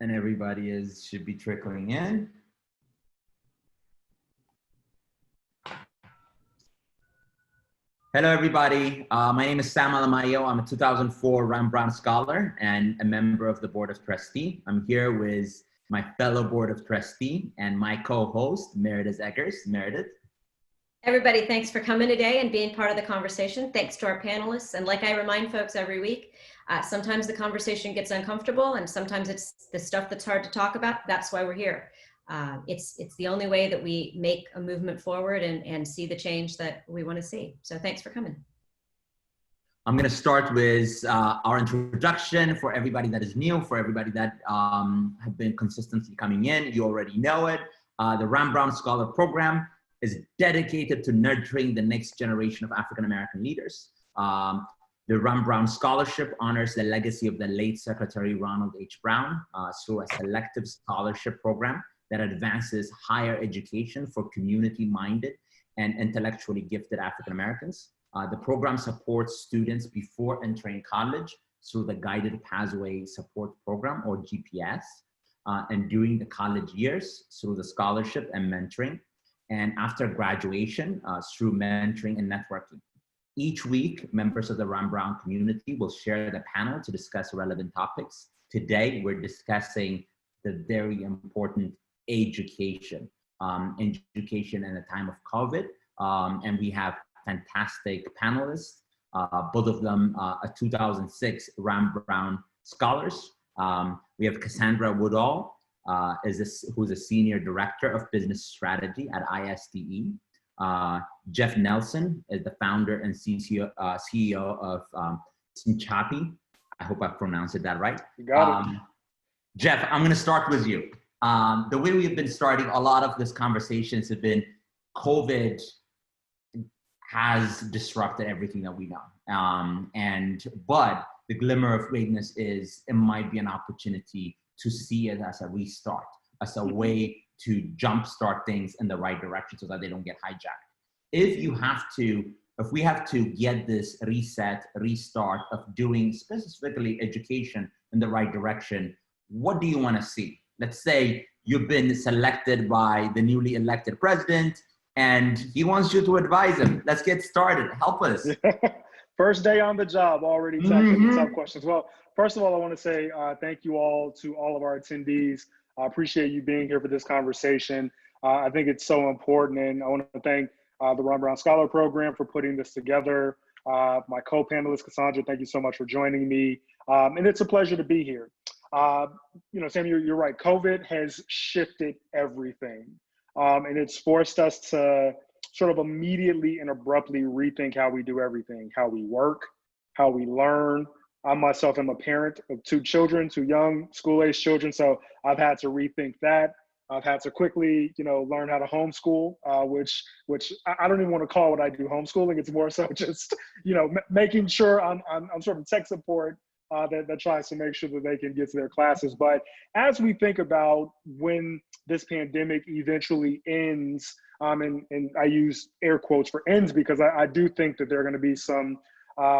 And everybody should be trickling in. Hello, everybody. My name is Sam Alamayo. I'm a 2004 Ram Brown Scholar and a member of the Board of Trustee. I'm here with my fellow Board of Trustee and my co-host, Meredith Eggers. Meredith. Everybody, thanks for coming today and being part of the conversation. Thanks to our panelists. And like I remind folks every week, sometimes the conversation gets uncomfortable and sometimes it's the stuff that's hard to talk about. That's why we're here. It's the only way that we make a movement forward and see the change that we want to see. So thanks for coming. I'm going to start with our introduction for everybody that is new, for everybody that have been consistently coming in. You already know it. The Ram Brown Scholar Program is dedicated to nurturing the next generation of African-American leaders. The Ram Brown Scholarship honors the legacy of the late Secretary Ronald H. Brown through a selective scholarship program that advances higher education for community-minded and intellectually gifted African-Americans. The program supports students before entering college through the Guided Pathway Support Program, or GPS, and during the college years through the scholarship and mentoring, and after graduation through mentoring and networking. Each week, members of the Ram Brown community will share the panel to discuss relevant topics. Today, we're discussing the very important education in a time of COVID. And we have fantastic panelists, both of them a 2006 Ram Brown scholars. We have Cassandra Woodall, who's a senior director of business strategy at ISDE. Jeff Nelson is the founder and CEO of Sinchapi. I hope I pronounced that right. You got it. Jeff, I'm going to start with you. The way we've been starting a lot of these conversations have been COVID has disrupted everything that we know. But the glimmer of greatness is it might be an opportunity to see it as a restart, as a way to jumpstart things in the right direction so that they don't get hijacked. If we have to get this restart of doing specifically education in the right direction, what do you want to see? Let's say you've been selected by the newly elected president and he wants you to advise him. Let's get started. Help us. First day on the job, already tackling tough questions. Well, first of all, I want to say thank you all to all of our attendees. I appreciate you being here for this conversation. I think it's so important, and I want to thank the Ram Brown Scholar Program for putting this together. My co-panelist, Cassandra, thank you so much for joining me. And it's a pleasure to be here. Sam, you're right. COVID has shifted everything. And it's forced us to sort of immediately and abruptly rethink how we do everything, how we work, how we learn. I myself am a parent of two young school-age children, so I've had to rethink that. I've had to quickly, learn how to homeschool, which I don't even want to call what I do homeschooling. It's more so just, making sure I'm sort of tech support that tries to make sure that they can get to their classes. But as we think about when this pandemic eventually ends, and I use air quotes for ends because I do think that there are going to be some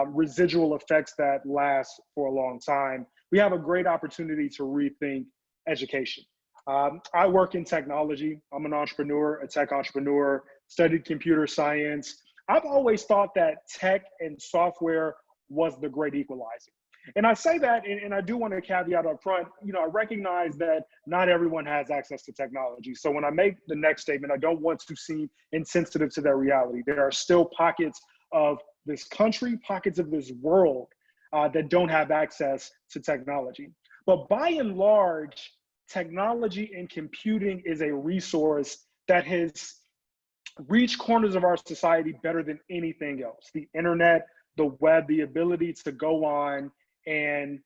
residual effects that last for a long time, we have a great opportunity to rethink education. I work in technology. I'm an entrepreneur, a tech entrepreneur, studied computer science. I've always thought that tech and software was the great equalizer. And I say that, and I do want to caveat up front, I recognize that not everyone has access to technology. So when I make the next statement, I don't want to seem insensitive to that reality. There are still pockets of this country, pockets of this world that don't have access to technology. But by and large, technology and computing is a resource that has reached corners of our society better than anything else. The internet, the web, the ability to go on and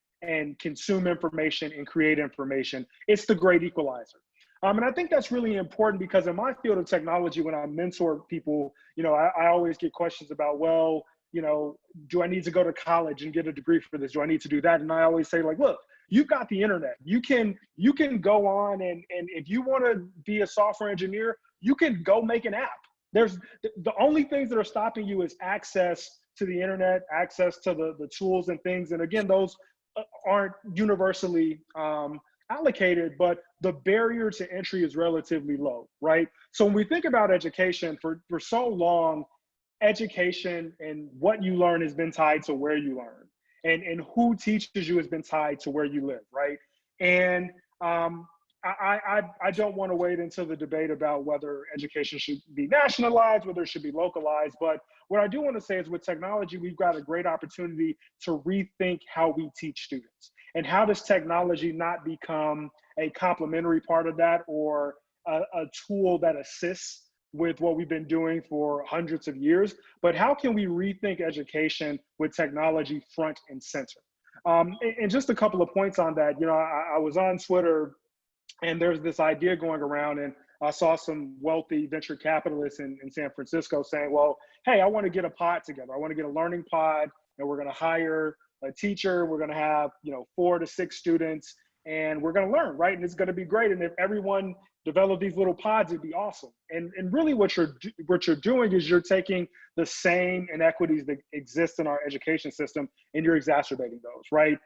consume information and create information. It's the great equalizer. And I think that's really important because in my field of technology, when I mentor people, I always get questions about, well, do I need to go to college and get a degree for this? Do I need to do that? And I always say, like, look, you've got the internet. You can go on and if you want to be a software engineer, you can go make an app. There's the only things that are stopping you is access to the internet, access to the tools and things. And again, those aren't universally allocated, but the barrier to entry is relatively low, right? So when we think about education, for so long, education and what you learn has been tied to where you learn, and who teaches you has been tied to where you live, right? And I don't want to wait until the debate about whether education should be nationalized, whether it should be localized. But what I do want to say is with technology, we've got a great opportunity to rethink how we teach students. And how does technology not become a complementary part of that, or a tool that assists with what we've been doing for hundreds of years, but how can we rethink education with technology front and center? And just a couple of points on that. You know, I was on Twitter, and there's this idea going around, and I saw some wealthy venture capitalists in San Francisco saying, well, hey, I want to get a pod together. I want to get a learning pod, and we're going to hire a teacher. We're going to have, 4 to 6 students, and we're going to learn, right? And it's going to be great. And if everyone developed these little pods, it'd be awesome. And really what you're doing is you're taking the same inequities that exist in our education system, and you're exacerbating those, right?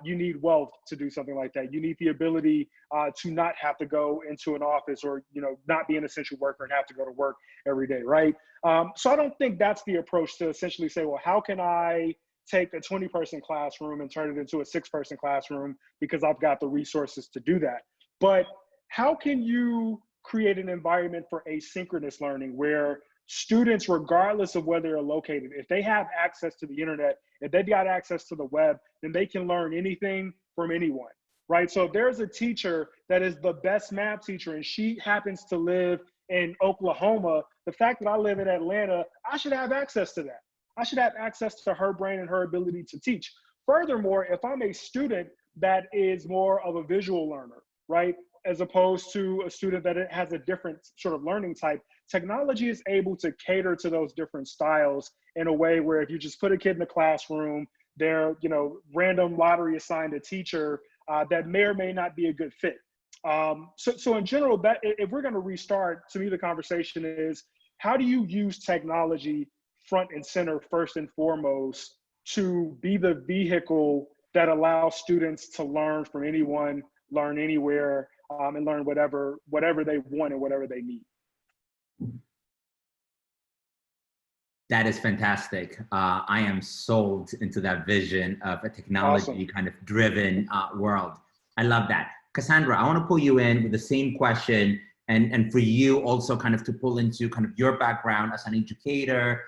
You need wealth to do something like that. You need the ability to not have to go into an office, or not be an essential worker and have to go to work every day, right? So I don't think that's the approach to essentially say, well, how can I take a 20-person classroom and turn it into a 6-person classroom because I've got the resources to do that. But how can you create an environment for asynchronous learning where students, regardless of where they're located, if they have access to the internet, if they've got access to the web, then they can learn anything from anyone, right? So if there's a teacher that is the best math teacher and she happens to live in Oklahoma, the fact that I live in Atlanta, I should have access to that. I should have access to her brain and her ability to teach. Furthermore, if I'm a student that is more of a visual learner, right, as opposed to a student that has a different sort of learning type, technology is able to cater to those different styles in a way where if you just put a kid in the classroom, they're, random lottery assigned a teacher that may or may not be a good fit. So in general, that if we're going to restart, to me, the conversation is, how do you use technology front and center, first and foremost, to be the vehicle that allows students to learn from anyone, learn anywhere, and learn whatever they want and whatever they need. That is fantastic. I am sold into that vision of a technology Awesome. kind of driven world. I love that. Cassandra, I want to pull you in with the same question, and for you also kind of to pull into kind of your background as an educator,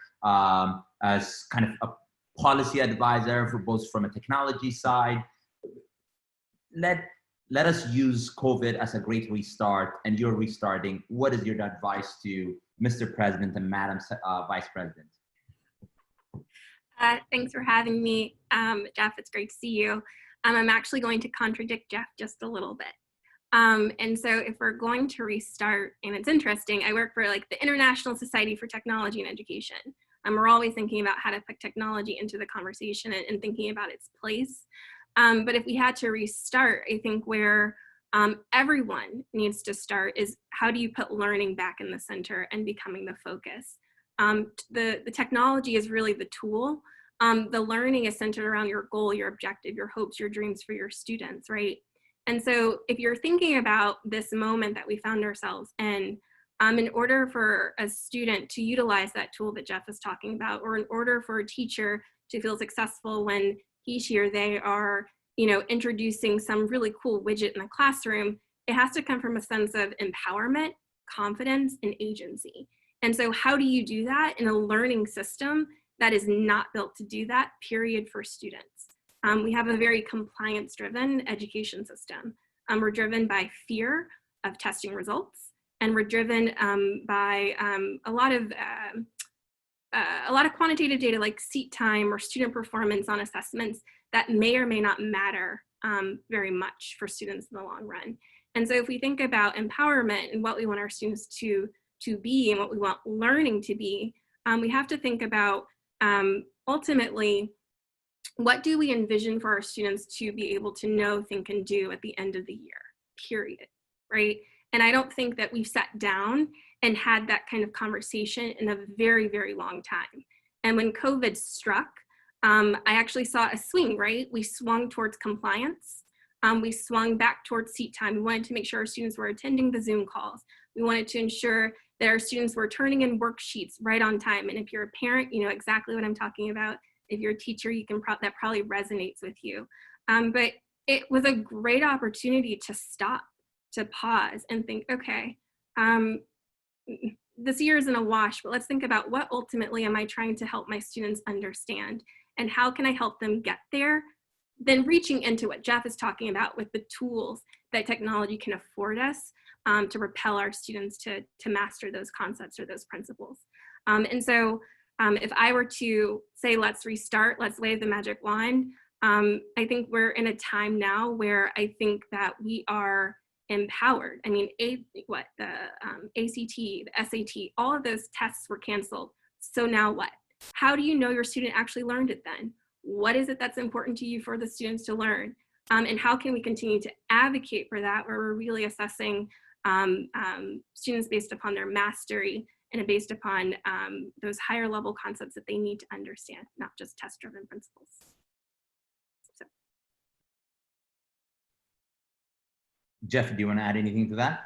as kind of a policy advisor for both from a technology side. Let us use COVID as a great restart, and you're restarting. What is your advice to Mr. President and Madam Vice President? Thanks for having me, Jeff. It's great to see you. I'm actually going to contradict Jeff just a little bit. And so if we're going to restart, and it's interesting, I work for the International Society for Technology and Education. We're always thinking about how to put technology into the conversation and thinking about its place. But if we had to restart, I think where everyone needs to start is, how do you put learning back in the center and becoming the focus? The technology is really the tool. The learning is centered around your goal, your objective, your hopes, your dreams for your students, right? And so if you're thinking about this moment that we found ourselves in order for a student to utilize that tool that Jeff is talking about, or in order for a teacher to feel successful when he, she, or they are, introducing some really cool widget in the classroom, it has to come from a sense of empowerment, confidence, and agency. And so how do you do that in a learning system that is not built to do that, period, for students? We have a very compliance-driven education system. We're driven by fear of testing results, and we're driven by a lot of quantitative data like seat time or student performance on assessments that may or may not matter very much for students in the long run. And so if we think about empowerment and what we want our students to be and what we want learning to be, we have to think about ultimately, what do we envision for our students to be able to know, think, and do at the end of the year, period, right? And I don't think that we've sat down and had that kind of conversation in a very, very long time. And when COVID struck, I actually saw a swing, right? We swung towards compliance. We swung back towards seat time. We wanted to make sure our students were attending the Zoom calls. We wanted to ensure that our students were turning in worksheets right on time. And if you're a parent, you know exactly what I'm talking about. If you're a teacher, you can that probably resonates with you. But it was a great opportunity to stop, to pause and think, okay, this year isn't a wash, but let's think about what ultimately am I trying to help my students understand, and how can I help them get there? Then reaching into what Jeff is talking about with the tools that technology can afford us to propel our students to master those concepts or those principles. And so if I were to say, let's restart, let's wave the magic wand, I think we're in a time now where I think that we are empowered. I mean, the ACT, the SAT, all of those tests were canceled. So now what? How do you know your student actually learned it then? What is it that's important to you for the students to learn? And how can we continue to advocate for that, where we're really assessing students based upon their mastery and based upon those higher level concepts that they need to understand, not just test-driven principles. So. Jeff, do you want to add anything to that?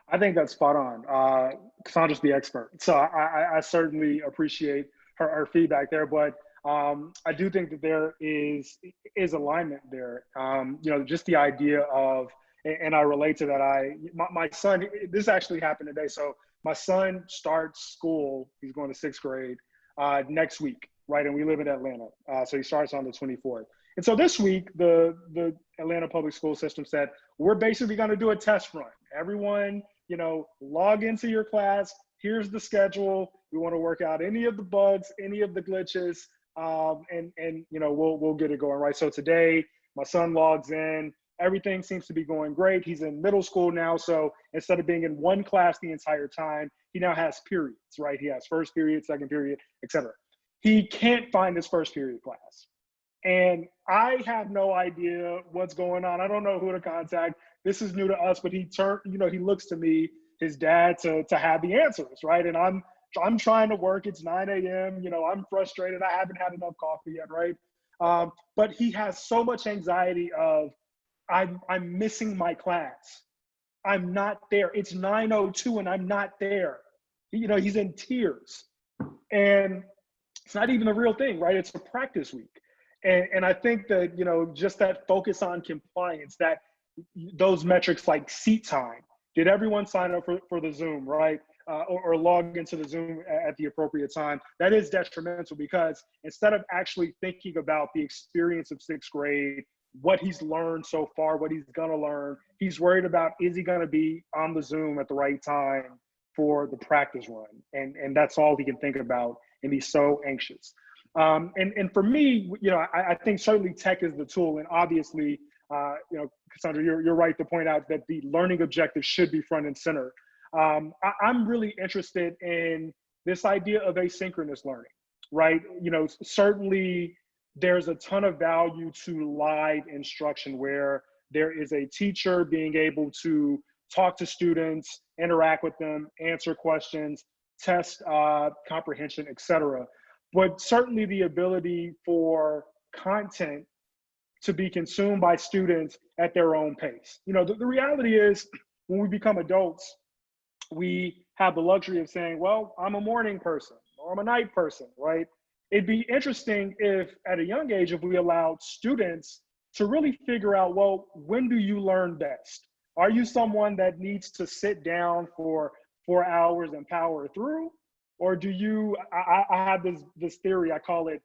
I think that's spot on. Cassandra's the expert, so I certainly appreciate her feedback there. But I do think that there is alignment there. You know, just the idea of, and I relate to that. My son, this actually happened today. So my son starts school. He's going to 6th grade next week, right? And we live in Atlanta, so he starts on the 24th. And so this week, the Atlanta public school system said, we're basically going to do a test run. Everyone, you know, log into your class. Here's the schedule. We want to work out any of the bugs, any of the glitches, and you know, we'll get it going, right? So today, my son logs in. Everything seems to be going great. He's in middle school now, so instead of being in one class the entire time, he now has periods, right? He has first period, second period, etc. He can't find his first period class. And I have no idea what's going on. I don't know who to contact. This is new to us, but he looks to me, his dad, to have the answers, right? And I'm trying to work. It's 9 a.m. You know, I'm frustrated. I haven't had enough coffee yet, right? But he has so much anxiety of, I'm missing my class. I'm not there. It's 9:02 and I'm not there. You know, he's in tears. And it's not even a real thing, right? It's a practice week. And I think that, you know, just that focus on compliance, that those metrics like seat time, did everyone sign up for the Zoom, right? Or log into the Zoom at the appropriate time? That is detrimental, because instead of actually thinking about the experience of 6th grade, what he's learned so far, what he's gonna learn, he's worried about, is he gonna be on the Zoom at the right time for the practice run? And that's all he can think about, and he's so anxious. And for me, you know, I think certainly tech is the tool, and obviously, you know, Cassandra, you're right to point out that the learning objective should be front and center. I'm really interested in this idea of asynchronous learning, right? You know, certainly there's a ton of value to live instruction, where there is a teacher being able to talk to students, interact with them, answer questions, test comprehension, etc. But certainly the ability for content to be consumed by students at their own pace. You know, the reality is, when we become adults, we have the luxury of saying, well, I'm a morning person or I'm a night person, right? It'd be interesting if at a young age, if we allowed students to really figure out, well, when do you learn best? Are you someone that needs to sit down for 4 hours and power through? Or do you, I have this theory, I call it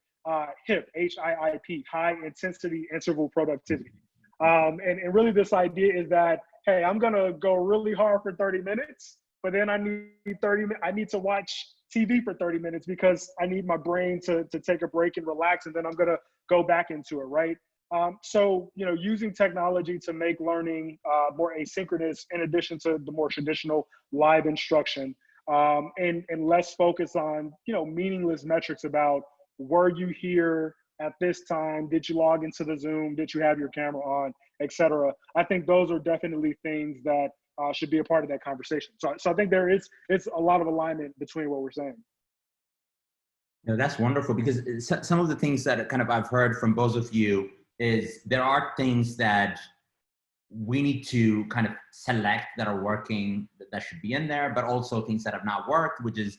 HIP, H-I-I-P, high intensity interval productivity. And really this idea is that, hey, I'm gonna go really hard for 30 minutes, but then I need to watch TV for 30 minutes because I need my brain to take a break and relax, and then I'm gonna go back into it, right? So, you know, using technology to make learning more asynchronous, in addition to the more traditional live instruction, and less focus on, you know, meaningless metrics about, were you here at this time? Did you log into the Zoom? Did you have your camera on, etc.? I think those are definitely things that should be a part of that conversation. So I think it's a lot of alignment between what we're saying. No, that's wonderful, because some of the things that kind of I've heard from both of you is there are things that we need to kind of select that are working, that should be in there, but also things that have not worked, which is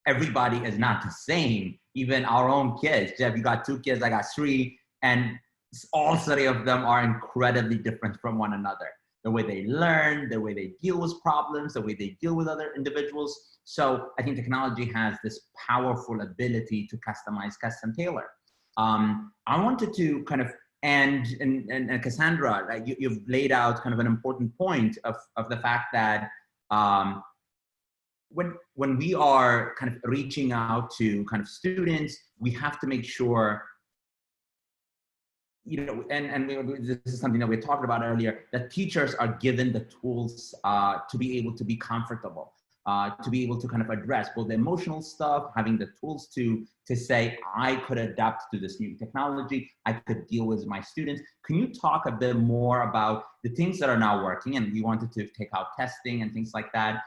everybody is not the same. Even our own kids. Jeff, you got 2 kids, I got 3, and all 3 of them are incredibly different from one another. The way they learn, the way they deal with problems, the way they deal with other individuals. So I think technology has this powerful ability to customize, custom tailor. I wanted to kind of, and Cassandra, you've laid out kind of an important point of the fact that when we are kind of reaching out to kind of students, we have to make sure, you know, and this is something that we talked about earlier, that teachers are given the tools to be able to be comfortable, to be able to kind of address both the emotional stuff, having the tools to say, I could adapt to this new technology, I could deal with my students. Can you talk a bit more about the things that are now working, and we wanted to take out testing and things like that.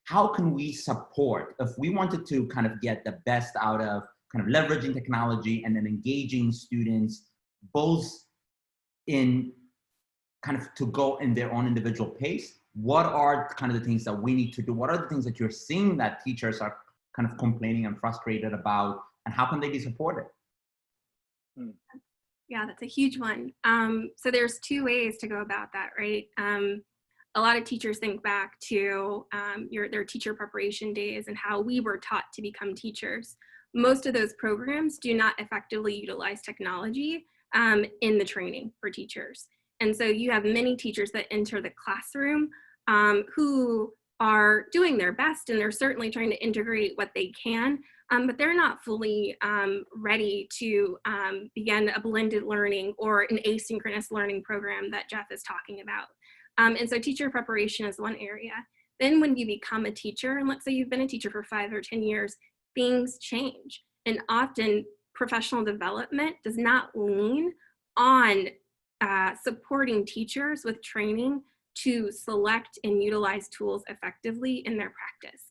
How can we support, if we wanted to kind of get the best out of kind of leveraging technology and then engaging students, both in kind of to go in their own individual pace? What are kind of the things that we need to do? What are the things that you're seeing that teachers are kind of complaining and frustrated about, and how can they be supported? Yeah, that's a huge one. So there's 2 ways to go about that, right? A lot of teachers think back to their teacher preparation days and how we were taught to become teachers. Most of those programs do not effectively utilize technology in the training for teachers. And so you have many teachers that enter the classroom who are doing their best, and they're certainly trying to integrate what they can, but they're not fully ready to begin a blended learning or an asynchronous learning program that Jeff is talking about. And so teacher preparation is one area. Then when you become a teacher, and let's say you've been a teacher for 5 or 10 years, things change. And often professional development does not lean on supporting teachers with training to select and utilize tools effectively in their practice.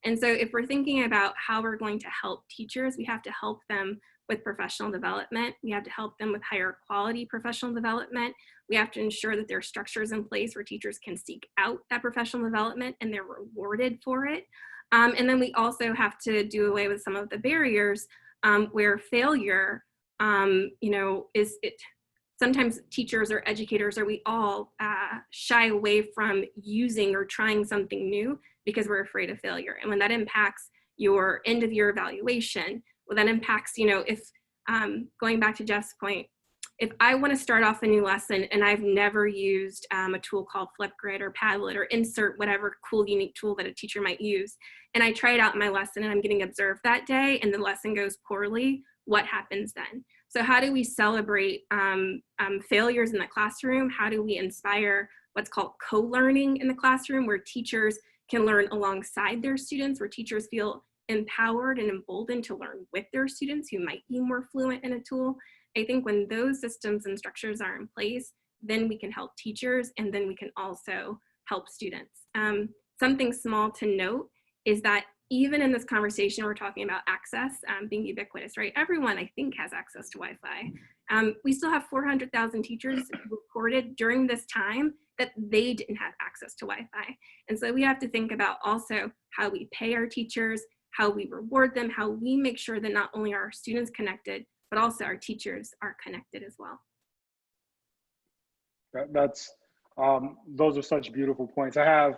And so if we're thinking about how we're going to help teachers, we have to help them with professional development. We have to help them with higher quality professional development. We have to ensure that there are structures in place where teachers can seek out that professional development and they're rewarded for it. And then we also have to do away with some of the barriers where failure, sometimes teachers or educators, or we all shy away from using or trying something new because we're afraid of failure. And when that impacts your end of year evaluation, well, that impacts, if going back to Jeff's point, if I want to start off a new lesson and I've never used a tool called Flipgrid or Padlet or insert whatever cool, unique tool that a teacher might use, and I try it out in my lesson and I'm getting observed that day and the lesson goes poorly, what happens then? So how do we celebrate failures in the classroom? How do we inspire what's called co-learning in the classroom, where teachers can learn alongside their students, where teachers feel empowered and emboldened to learn with their students who might be more fluent in a tool? I think when those systems and structures are in place, then we can help teachers, and then we can also help students. Something small to note is that even in this conversation, we're talking about access being ubiquitous, right? Everyone, I think, has access to Wi-Fi. We still have 400,000 teachers reported during this time that they didn't have access to Wi-Fi. And so we have to think about also how we pay our teachers, how we reward them, how we make sure that not only are our students connected, but also our teachers are connected as well. Those are such beautiful points. I have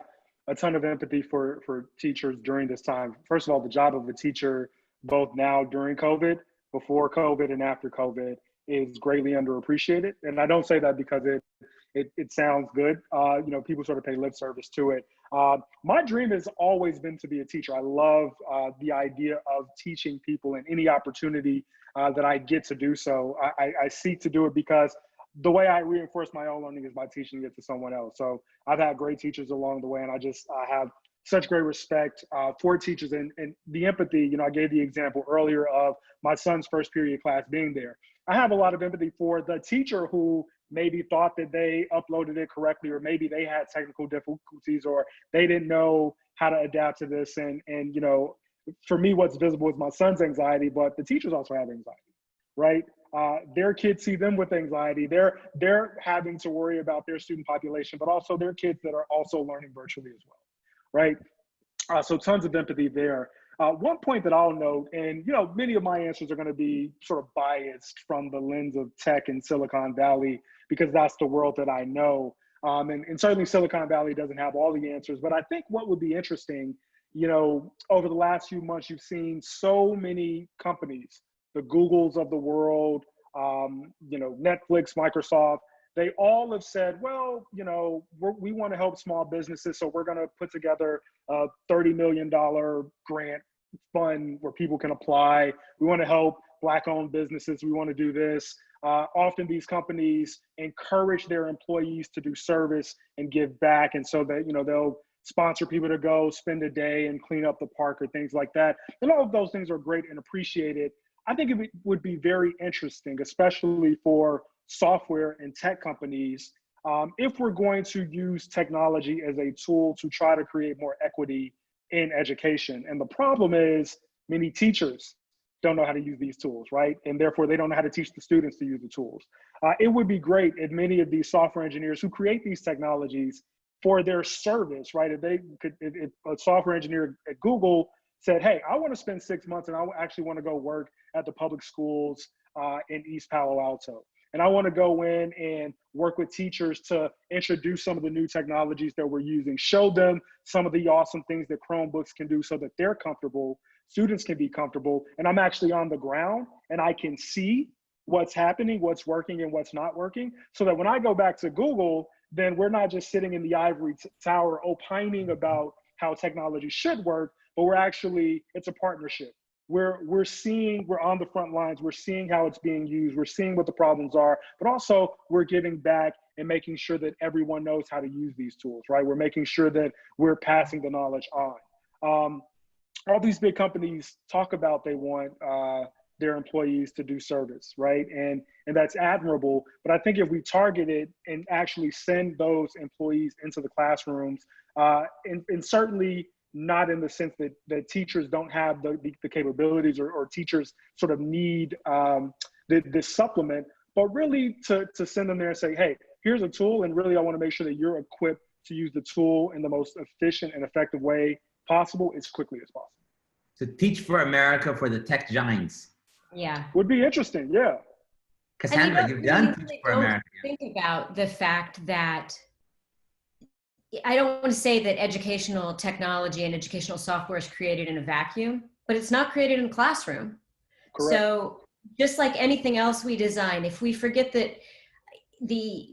a ton of empathy for teachers during this time. First of all, the job of a teacher, both now during COVID, before COVID, and after COVID, is greatly underappreciated. And I don't say that because it sounds good. People sort of pay lip service to it. My dream has always been to be a teacher. I love the idea of teaching people, and any opportunity that I get to do so, I seek to do it, because the way I reinforce my own learning is by teaching it to someone else. So I've had great teachers along the way, and I have such great respect for teachers and the empathy. I gave the example earlier of my son's first period class being there. I have a lot of empathy for the teacher who maybe thought that they uploaded it correctly, or maybe they had technical difficulties, or they didn't know how to adapt to this. And for me, what's visible is my son's anxiety, but the teachers also have anxiety, right? their kids see them with anxiety. They're having to worry about their student population, but also their kids that are also learning virtually as well, right? So tons of empathy there. One point that I'll note, and many of my answers are going to be sort of biased from the lens of tech and Silicon Valley, because that's the world that I know. And certainly Silicon Valley doesn't have all the answers, but I think what would be interesting, over the last few months, you've seen so many companies, the Googles of the world, Netflix, Microsoft, they all have said, well, we want to help small businesses, so we're going to put together a $30 million grant fund where people can apply. We want to help Black-owned businesses. We want to do this. Often these companies encourage their employees to do service and give back, and so that they'll sponsor people to go spend a day and clean up the park or things like that. And all of those things are great and appreciated. I think it would be very interesting, especially for software and tech companies, if we're going to use technology as a tool to try to create more equity in education. And the problem is many teachers don't know how to use these tools, right? And therefore they don't know how to teach the students to use the tools. It would be great if many of these software engineers who create these technologies for their service, right? If a software engineer at Google said, hey, I want to spend 6 months and I actually want to go work at the public schools in East Palo Alto. And I want to go in and work with teachers to introduce some of the new technologies that we're using, show them some of the awesome things that Chromebooks can do so that they're comfortable, students can be comfortable, and I'm actually on the ground and I can see what's happening, what's working and what's not working, so that when I go back to Google, then we're not just sitting in the ivory tower opining about how technology should work, but it's a partnership. We're on the front lines, we're seeing how it's being used, we're seeing what the problems are, but also we're giving back and making sure that everyone knows how to use these tools, right? We're making sure that we're passing the knowledge on. All these big companies talk about they want their employees to do service, right? And that's admirable, but I think if we target it and actually send those employees into the classrooms, and certainly not in the sense that teachers don't have the capabilities or teachers sort of need this supplement, but really to send them there and say, hey, here's a tool, and really I want to make sure that you're equipped to use the tool in the most efficient and effective way possible as quickly as possible. To teach for America for the tech giants. Yeah. Would be interesting, yeah. Cassandra, you've done Teach for America. Think about the fact that I don't want to say that educational technology and educational software is created in a vacuum, but it's not created in a classroom. Correct. So just like anything else we design, if we forget that the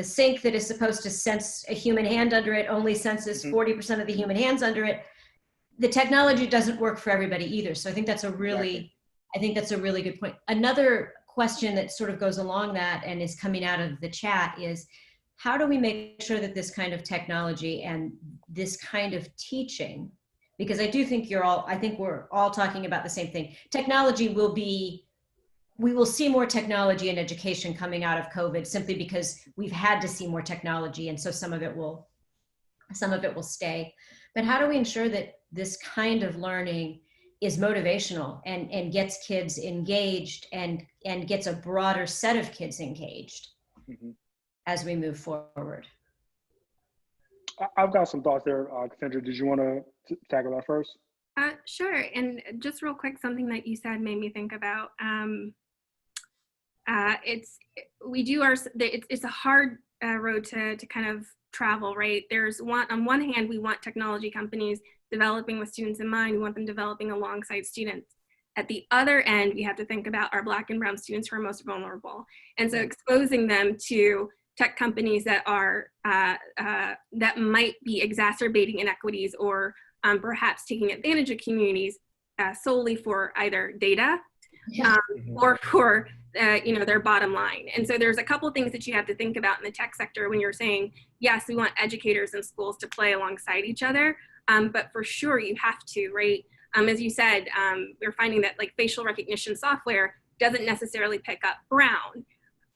sink that is supposed to sense a human hand under it only senses 40% of the human hands under it, the technology doesn't work for everybody either. So I think that's a really good point. Another question that sort of goes along that and is coming out of the chat is, how do we make sure that this kind of technology and this kind of teaching, because I think we're all talking about the same thing. Technology we will see more technology in education coming out of COVID simply because we've had to see more technology. And so some of it will stay. But how do we ensure that this kind of learning is motivational and gets kids engaged and gets a broader set of kids engaged as we move forward? I've got some thoughts there, Cassandra. Did you want to tackle that first? Sure. And just real quick, something that you said made me think about. It's a hard road to kind of travel, right? On one hand, we want technology companies developing with students in mind. We want them developing alongside students. At the other end, we have to think about our Black and brown students who are most vulnerable. And so exposing them to tech companies that are that might be exacerbating inequities or perhaps taking advantage of communities solely for either data or for their bottom line. And so there's a couple of things that you have to think about in the tech sector when you're saying, yes, we want educators and schools to play alongside each other, but for sure you have to, right? As you said, we're finding that like facial recognition software doesn't necessarily pick up brown.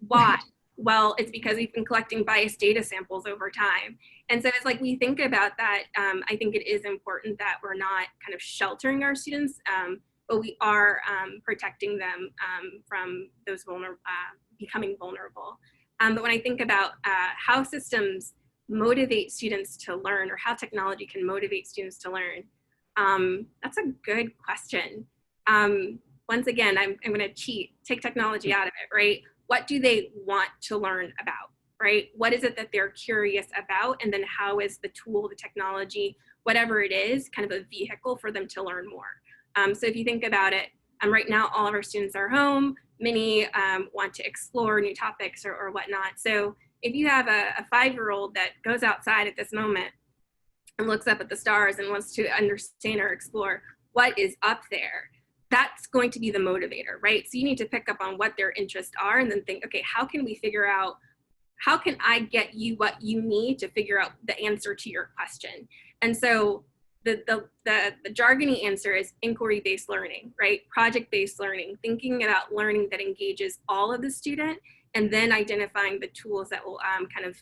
Why? Well, it's because we've been collecting biased data samples over time. And so it's like we think about that, I think it is important that we're not kind of sheltering our students but we are protecting them from those becoming vulnerable. But when I think about how systems motivate students to learn, or how technology can motivate students to learn, that's a good question. Once again, I'm going to cheat, take technology out of it, right? What do they want to learn about, right? What is it that they're curious about? And then how is the tool, the technology, whatever it is, kind of a vehicle for them to learn more? So if you think about it, right now, all of our students are home. Many want to explore new topics or whatnot. So if you have a 5-year-old that goes outside at this moment and looks up at the stars and wants to understand or explore what is up there, that's going to be the motivator, right? So you need to pick up on what their interests are and then think, okay, how can we figure out, how can I get you what you need to figure out the answer to your question? And so the jargony answer is inquiry-based learning, right? Project-based learning, thinking about learning that engages all of the student, and then identifying the tools that will kind of,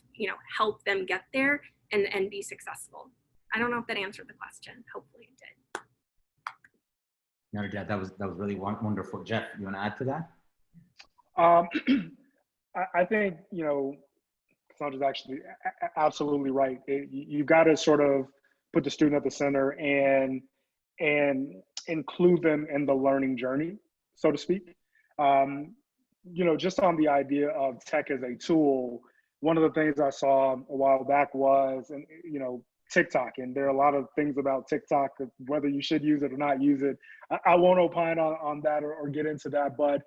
help them get there and be successful. I don't know if that answered the question. Hopefully it did. No, Jeff, that was really wonderful. Jeff, you want to add to that? I think, Cassandra's actually absolutely right. You've got to sort of put the student at the center and include them in the learning journey, so to speak. Just on the idea of tech as a tool, one of the things I saw a while back was, TikTok, and there are a lot of things about TikTok, whether you should use it or not use it. I won't opine on that or get into that, but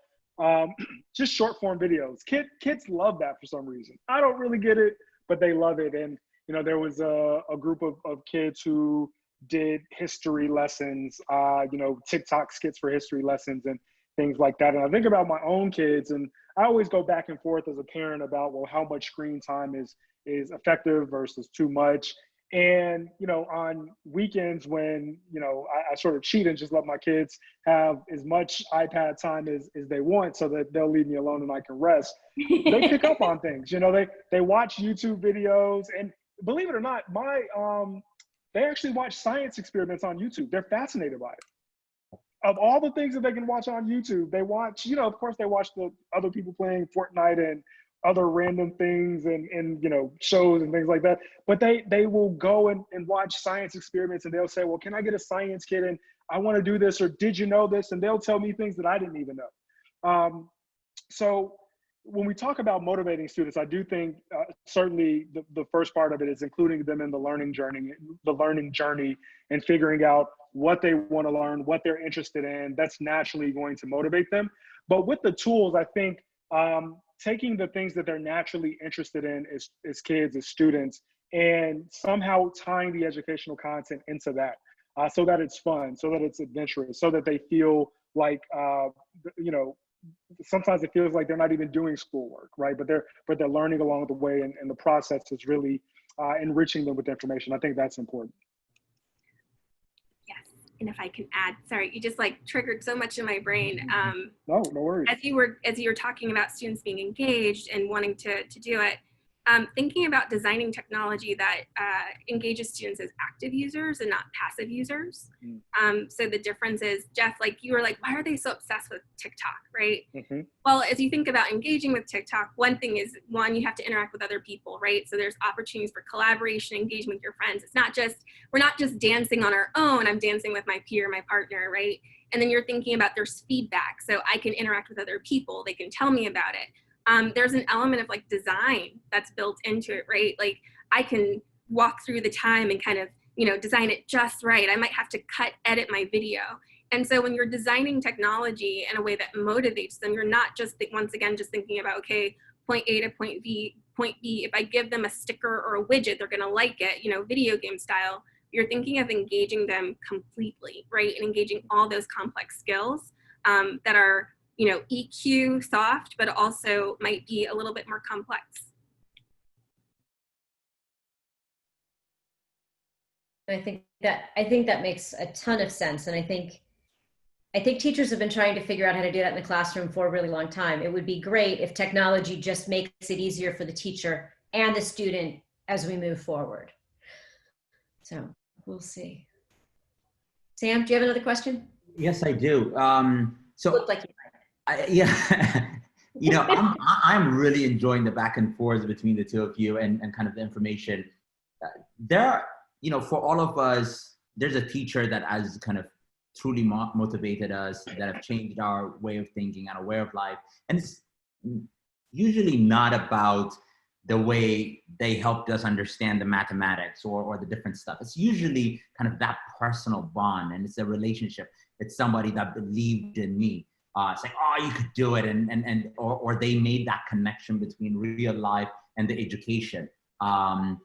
just short form videos. Kids love that for some reason. I don't really get it, but they love it. And, there was a group of kids who did history lessons, TikTok skits for history lessons and things like that. And I think about my own kids, and I always go back and forth as a parent about, well, how much screen time is effective versus too much. And, on weekends when, I sort of cheat and just let my kids have as much iPad time as they want so that they'll leave me alone and I can rest, they pick up on things. They watch YouTube videos, and believe it or not, they actually watch science experiments on YouTube. They're fascinated by it. Of all the things that they can watch on YouTube, they watch, of course they watch the other people playing Fortnite and other random things and shows and things like that. But they will go and watch science experiments, and they'll say, well, can I get a science kit? And I want to do this, or did you know this? And they'll tell me things that I didn't even know. So when we talk about motivating students, I do think certainly the first part of it is including them in the learning journey and figuring out what they want to learn, what they're interested in. That's naturally going to motivate them. But with the tools, I think taking the things that they're naturally interested in as kids, as students, and somehow tying the educational content into that so that it's fun, so that it's adventurous, so that they feel like, sometimes it feels like they're not even doing schoolwork, right? But they're learning along the way, and the process is really enriching them with information. I think that's important. Yes, and if I can add, sorry, you just triggered so much in my brain. No worries. As you were talking about students being engaged and wanting to do it, thinking about designing technology that engages students as active users and not passive users. So the difference is, Jeff, you were why are they so obsessed with TikTok, right? Mm-hmm. Well, as you think about engaging with TikTok, one thing is, you have to interact with other people, right? So there's opportunities for collaboration, engagement with your friends. It's not just, we're not just dancing on our own, I'm dancing with my peer, my partner, right? And then you're thinking about there's feedback. So I can interact with other people, they can tell me about it. There's an element of design that's built into it, right? I can walk through the time and kind of, design it just right. I might have to edit my video. And so when you're designing technology in a way that motivates them, you're not just, once again, just thinking about, okay, point A to point B. If I give them a sticker or a widget, they're gonna like it, video game style. You're thinking of engaging them completely, right? And engaging all those complex skills that are, EQ soft, but also might be a little bit more complex. I think that makes a ton of sense. And I think teachers have been trying to figure out how to do that in the classroom for a really long time. It would be great if technology just makes it easier for the teacher and the student as we move forward. So we'll see. Sam, do you have another question? Yes, I do. Looked like you. Yeah, I'm really enjoying the back and forth between the two of you and kind of the information. There are, for all of us, there's a teacher that has kind of truly motivated us, that have changed our way of thinking and our way of life. And it's usually not about the way they helped us understand the mathematics or the different stuff. It's usually kind of that personal bond, and it's a relationship. It's somebody that believed in me. It's like, oh, you could do it, or they made that connection between real life and the education. And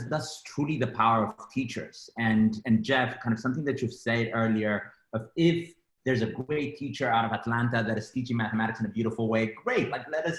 that's truly the power of teachers. And Jeff, kind of something that you've said earlier, of if there's a great teacher out of Atlanta that is teaching mathematics in a beautiful way, great. Like, let us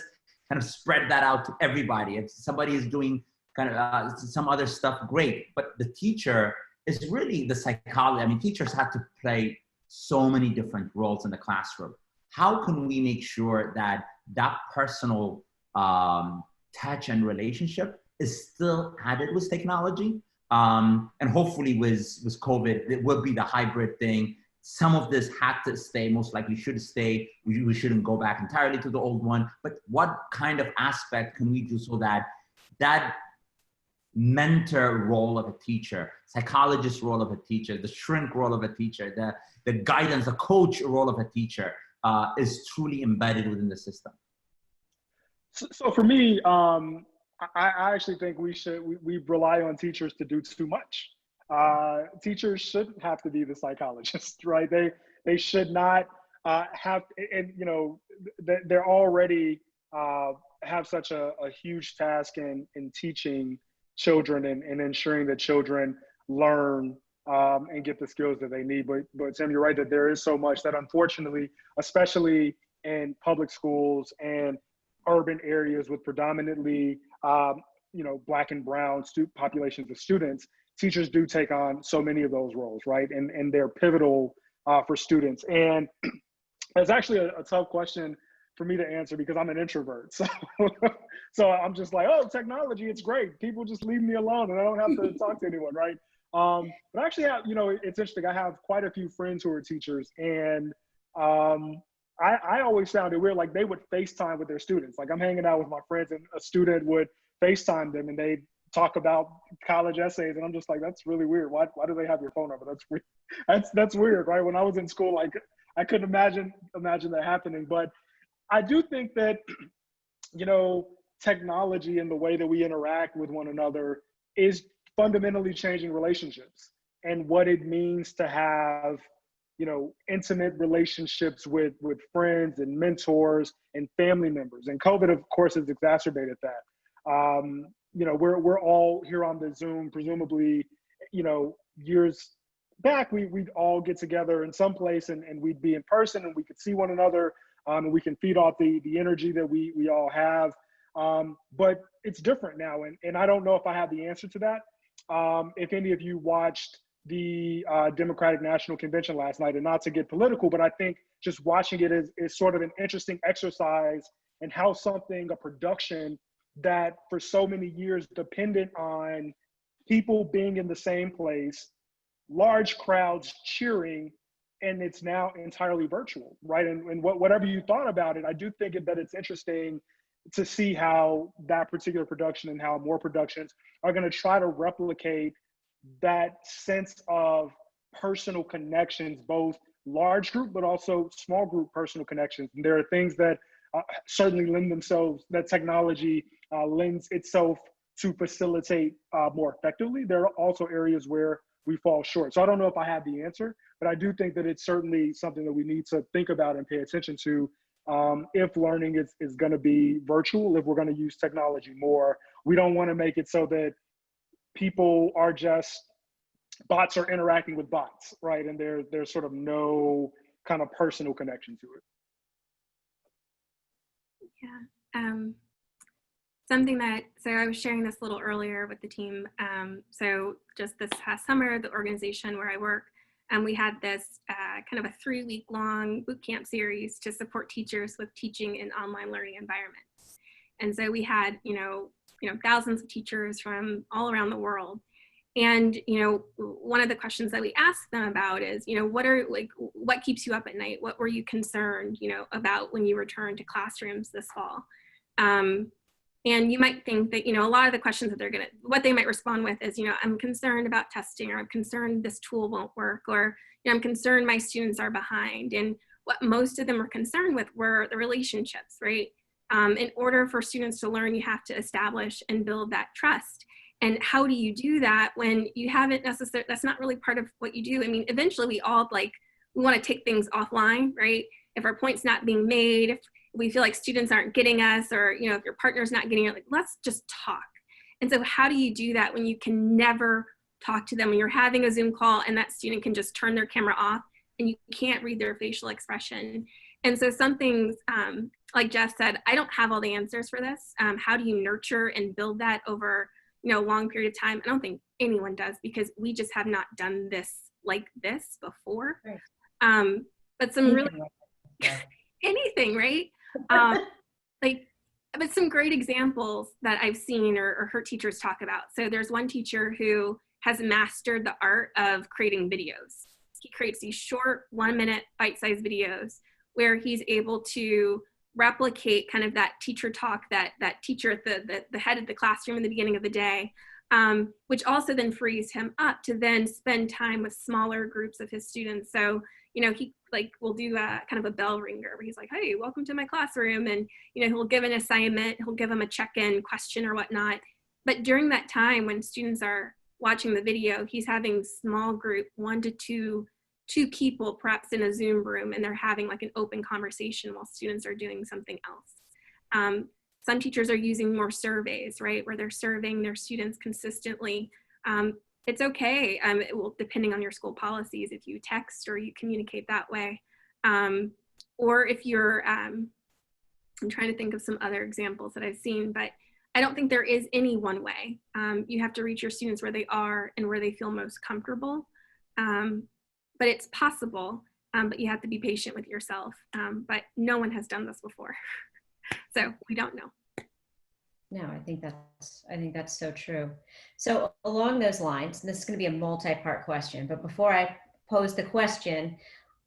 kind of spread that out to everybody. If somebody is doing kind of some other stuff, great. But the teacher is really the psychology. I mean, teachers have to play so many different roles in the classroom. How can we make sure that that personal touch and relationship is still added with technology? And hopefully with COVID, it will be the hybrid thing. Some of this had to stay, most likely should stay. We shouldn't go back entirely to the old one, but what kind of aspect can we do so that that mentor role of a teacher, psychologist role of a teacher, the shrink role of a teacher, the guidance, the coach role of a teacher is truly embedded within the system? So for me, I actually think we rely on teachers to do too much. Teachers shouldn't have to be the psychologist, right? They should not have, and they're already have such a huge task in teaching children and ensuring that children learn and get the skills that they need. But Sam, you're right that there is so much that, unfortunately, especially in public schools and urban areas with predominantly Black and brown populations of students, teachers do take on so many of those roles, right? And they're pivotal for students. And it's actually a tough question for me to answer because I'm an introvert. So I'm just like, oh, technology, it's great. People just leave me alone and I don't have to talk to anyone, right? But I actually have, it's interesting. I have quite a few friends who are teachers, and I always found it weird. Like, they would FaceTime with their students. Like, I'm hanging out with my friends and a student would FaceTime them and they talk about college essays. And I'm just like, that's really weird. Why do they have your phone number? That's weird. That's weird, right? When I was in school, like, I couldn't imagine that happening. But I do think that, technology and the way that we interact with one another is fundamentally changing relationships and what it means to have, intimate relationships with friends and mentors and family members. And COVID, of course, has exacerbated that. We're all here on the Zoom, presumably, years back, we'd all get together in some place and we'd be in person and we could see one another, and we can feed off the energy that we all have. But it's different now. And I don't know if I have the answer to that. If any of you watched the Democratic National Convention last night, and not to get political, but I think just watching it is sort of an interesting exercise in how a production that for so many years depended on people being in the same place, large crowds cheering, and it's now entirely virtual, right? And whatever you thought about it, I do think that it's interesting to see how that particular production and how more productions are going to try to replicate that sense of personal connections, both large group, but also small group personal connections. And there are things that certainly lend themselves, that technology lends itself to facilitate more effectively. There are also areas where we fall short. So I don't know if I have the answer, but I do think that it's certainly something that we need to think about and pay attention to. If learning is going to be virtual, if we're going to use technology more, we don't want to make it so that people are just bots are interacting with bots, right? And there's sort of no kind of personal connection to it. Yeah. So I was sharing this a little earlier with the team. So just this past summer, the organization where I work, we had this kind of a 3-week-long boot camp series to support teachers with teaching in online learning environments. And so we had, thousands of teachers from all around the world. And, you know, one of the questions that we ask them about is, you know, what keeps you up at night? What were you concerned, you know, about when you returned to classrooms this fall? And you might think that, you know, a lot of the questions that what they might respond with is, you know, I'm concerned about testing, or I'm concerned this tool won't work, or, you know, I'm concerned my students are behind. And what most of them were concerned with were the relationships, right? In order for students to learn, you have to establish and build that trust. And how do you do that when you haven't necessarily, that's not really part of what you do. I mean, eventually we all we want to take things offline, right? If our point's not being made, if we feel like students aren't getting us, or, you know, if your partner's not getting it, like, let's just talk. And so how do you do that when you can never talk to them, when you're having a Zoom call and that student can just turn their camera off and you can't read their facial expression? And so some things, like Jeff said, I don't have all the answers for this. How do you nurture and build that over, you know, a long period of time? I don't think anyone does, because we just have not done this like this before. Right. But some really, anything, right? But some great examples that I've seen or heard teachers talk about. So there's one teacher who has mastered the art of creating videos. He creates these short 1-minute bite-sized videos where he's able to replicate kind of that teacher talk, that teacher at the head of the classroom in the beginning of the day, which also then frees him up to then spend time with smaller groups of his students. So, you know, he will do a kind of a bell ringer where he's like, hey, welcome to my classroom. And, you know, he'll give an assignment, he'll give them a check-in question or whatnot. But during that time when students are watching the video, he's having small group, 1 to 2 people perhaps in a Zoom room, and they're having like an open conversation while students are doing something else. Some teachers are using more surveys, right, where they're surveying their students consistently. It's okay, it will, depending on your school policies, if you text or you communicate that way. Or if you're, I'm trying to think of some other examples that I've seen, but I don't think there is any one way. You have to reach your students where they are and where they feel most comfortable. But it's possible, but you have to be patient with yourself. But no one has done this before, so we don't know. No, I think that's so true. So along those lines, and this is going to be a multi-part question, but before I pose the question,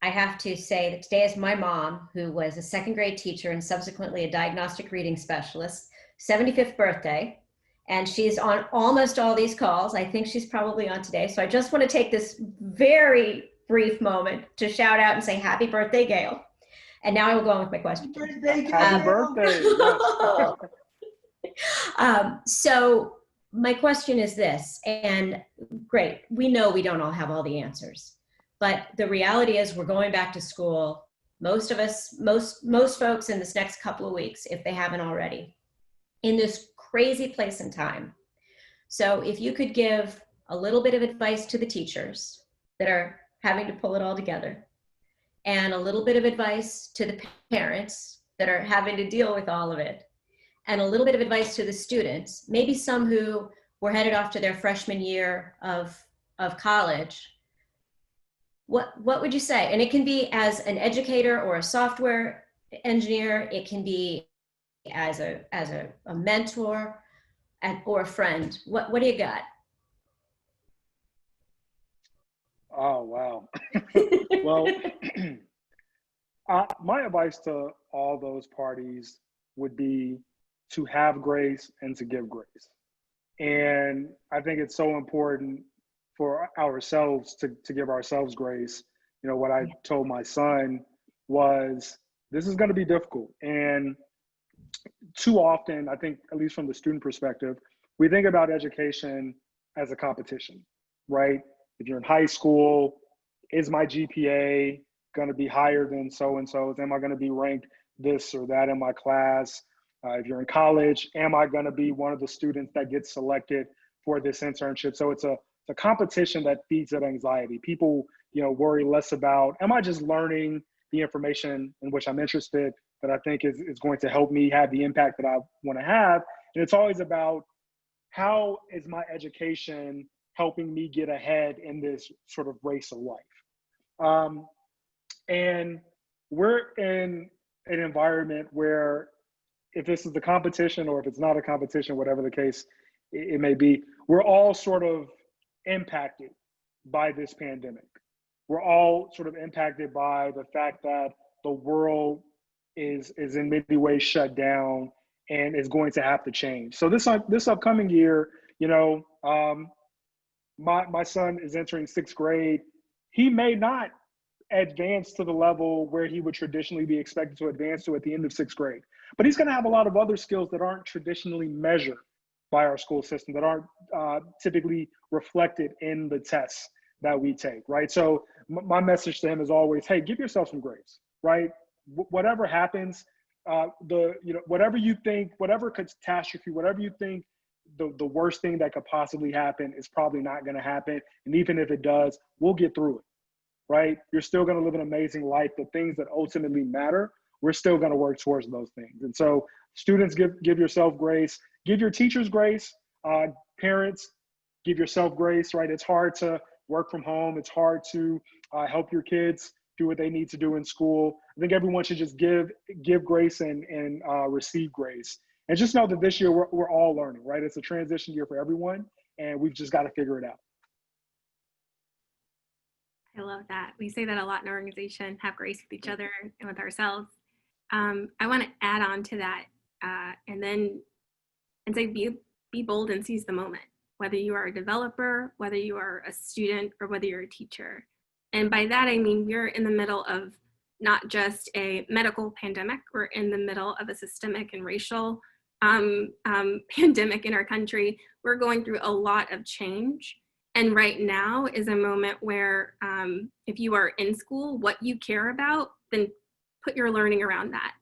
I have to say that today is my mom, who was a 2nd grade teacher and subsequently a diagnostic reading specialist, 75th birthday. And she's on almost all these calls. I think she's probably on today. So I just want to take this very brief moment to shout out and say happy birthday, Gail. And now I will go on with my question. Happy birthday. So my question is this, and great, we know we don't all have all the answers, but the reality is we're going back to school. Most of us, most folks in this next couple of weeks, if they haven't already, in this crazy place and time. So if you could give a little bit of advice to the teachers that are having to pull it all together, and a little bit of advice to the parents that are having to deal with all of it, and a little bit of advice to the students, maybe some who were headed off to their freshman year of college, what would you say? And it can be as an educator or a software engineer, it can be as a mentor or a friend. What do you got? Oh, wow. Well, my advice to all those parties would be to have grace and to give grace. And I think it's so important for ourselves to give ourselves grace. You know, what I told my son was, this is going to be difficult. And too often, I think, at least from the student perspective, we think about education as a competition, right? If you're in high school, is my GPA going to be higher than so-and-so's? Am I going to be ranked this or that in my class? If you're in college, am I going to be one of the students that gets selected for this internship? So it's a competition that feeds that anxiety. People, you know, worry less about, am I just learning the information in which I'm interested that I think is going to help me have the impact that I want to have? And it's always about, how is my education helping me get ahead in this sort of race of life? And we're in an environment where, if this is the competition or if it's not a competition, whatever the case it may be, we're all sort of impacted by this pandemic. We're all sort of impacted by the fact that the world is in many ways shut down and is going to have to change. So this upcoming year, you know, my son is entering 6th grade. He may not advance to the level where he would traditionally be expected to advance to at the end of 6th grade, but he's going to have a lot of other skills that aren't traditionally measured by our school system, that aren't typically reflected in the tests that we take, right? So my message to him is always, hey, give yourself some grace, right? Whatever happens, whatever you think, whatever catastrophe, whatever you think the worst thing that could possibly happen is probably not going to happen. And even if it does, we'll get through it, right? You're still going to live an amazing life. The things that ultimately matter, we're still going to work towards those things. And so students, give yourself grace, give your teachers grace, parents, give yourself grace, right? It's hard to work from home. It's hard to help your kids do what they need to do in school. I think everyone should just give grace and receive grace. And just know that this year we're all learning, right? It's a transition year for everyone, and we've just got to figure it out. I love that. We say that a lot in our organization, have grace with each other and with ourselves. I want to add on to that and say be bold and seize the moment, whether you are a developer, whether you are a student, or whether you're a teacher. And by that, I mean, we're in the middle of not just a medical pandemic, we're in the middle of a systemic and racial pandemic in our country. We're going through a lot of change. And right now is a moment where if you are in school, what you care about, then put your learning around that.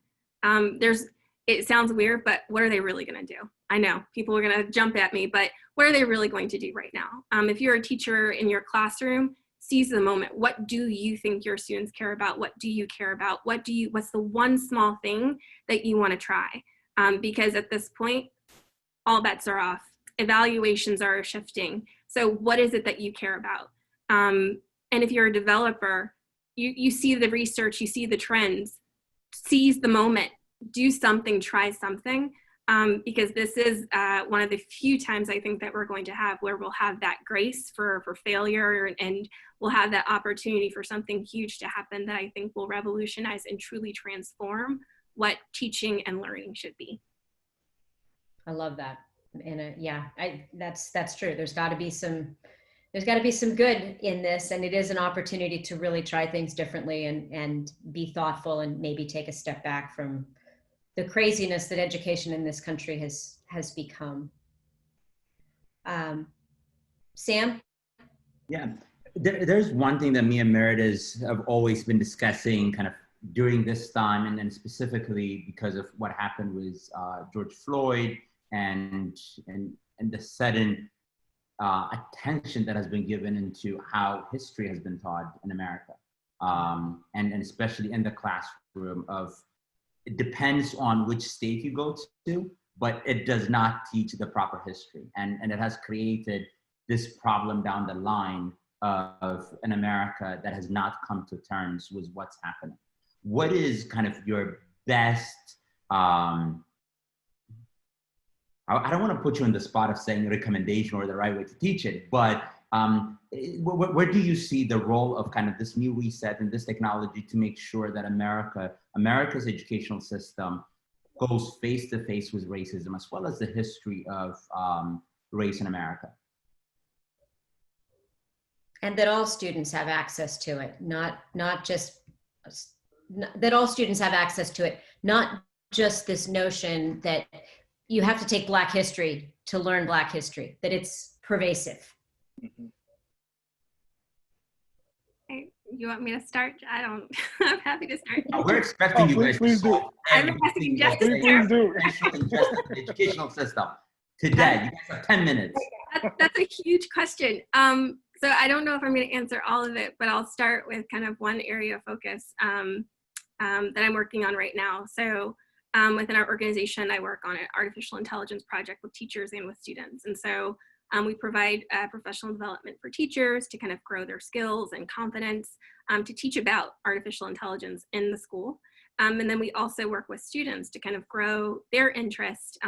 It sounds weird, but what are they really going to do? I know people are going to jump at me, but what are they really going to do right now? If you're a teacher in your classroom, seize the moment. What do you think your students care about? What do you care about? What's the one small thing that you want to try? Because at this point, all bets are off. Evaluations are shifting. So what is it that you care about? And if you're a developer, you see the research, you see the trends, seize the moment, do something, try something. Because this is one of the few times I think that we're going to have where we'll have that grace for failure, and we'll have that opportunity for something huge to happen that I think will revolutionize and truly transform what teaching and learning should be. I love that. And that's true. There's got to be some good in this, and it is an opportunity to really try things differently and be thoughtful and maybe take a step back from the craziness that education in this country has become. Sam? Yeah, there's one thing that me and Meredith have always been discussing kind of during this time, and then specifically because of what happened with George Floyd and the sudden attention that has been given into how history has been taught in America, and especially in the classroom of, it depends on which state you go to, but it does not teach the proper history. And it has created this problem down the line of an America that has not come to terms with what's happening. What is kind of your best, I don't want to put you in the spot of saying recommendation or the right way to teach it, but where do you see the role of kind of this new reset and this technology to make sure that America's educational system goes face to face with racism, as well as the history of race in America? And that all students have access to it, that all students have access to it, not just this notion that you have to take Black history to learn Black history, that it's pervasive. Mm-hmm. Hey, you want me to start? I'm happy to start. We're expecting you guys to solve everything. Please do. The educational system. Today, you guys have 10 minutes. That's a huge question. So I don't know if I'm going to answer all of it, but I'll start with kind of one area of focus that I'm working on right now. So within our organization, I work on an artificial intelligence project with teachers and with students. And so we provide professional development for teachers to kind of grow their skills and confidence, to teach about artificial intelligence in the school. And then we also work with students to kind of grow their interest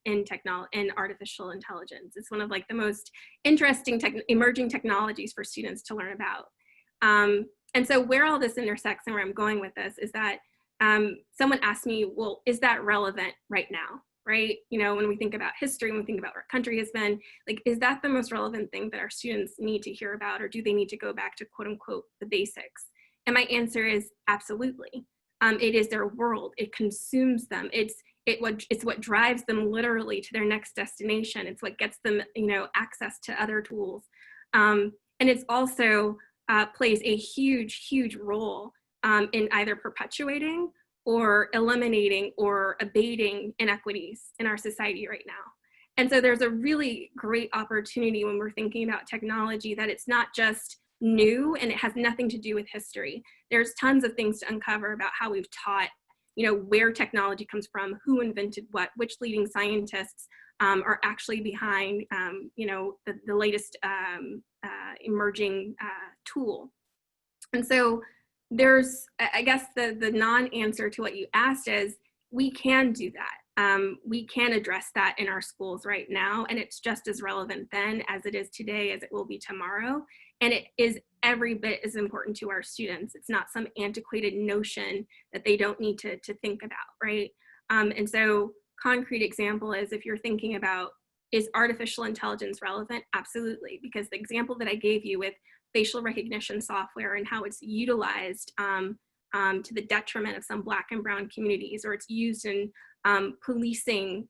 in artificial intelligence. It's one of like the most interesting emerging technologies for students to learn about. And so where all this intersects and where I'm going with this is that someone asked me, well, is that relevant right now? Right? You know, when we think about history, when we think about what our country has been, like, is that the most relevant thing that our students need to hear about, or do they need to go back to quote unquote the basics? And my answer is absolutely. It is their world. It consumes them. It's what drives them literally to their next destination. It's what gets them, you know, access to other tools. And it's also plays a huge role in either perpetuating or eliminating or abating inequities in our society right now. And so there's a really great opportunity when we're thinking about technology that it's not just new and it has nothing to do with history. There's tons of things to uncover about how we've taught, you know, where technology comes from, who invented what, which leading scientists are actually behind, you know, the latest emerging tool. And so there's, I guess the non-answer to what you asked is, we can do that. We can address that in our schools right now, and it's just as relevant then as it is today as it will be tomorrow. And it is every bit as important to our students. It's not some antiquated notion that they don't need to think about, right? And so concrete example is, if you're thinking about, is artificial intelligence relevant? Absolutely, because the example that I gave you with facial recognition software and how it's utilized to the detriment of some Black and brown communities, or it's used in policing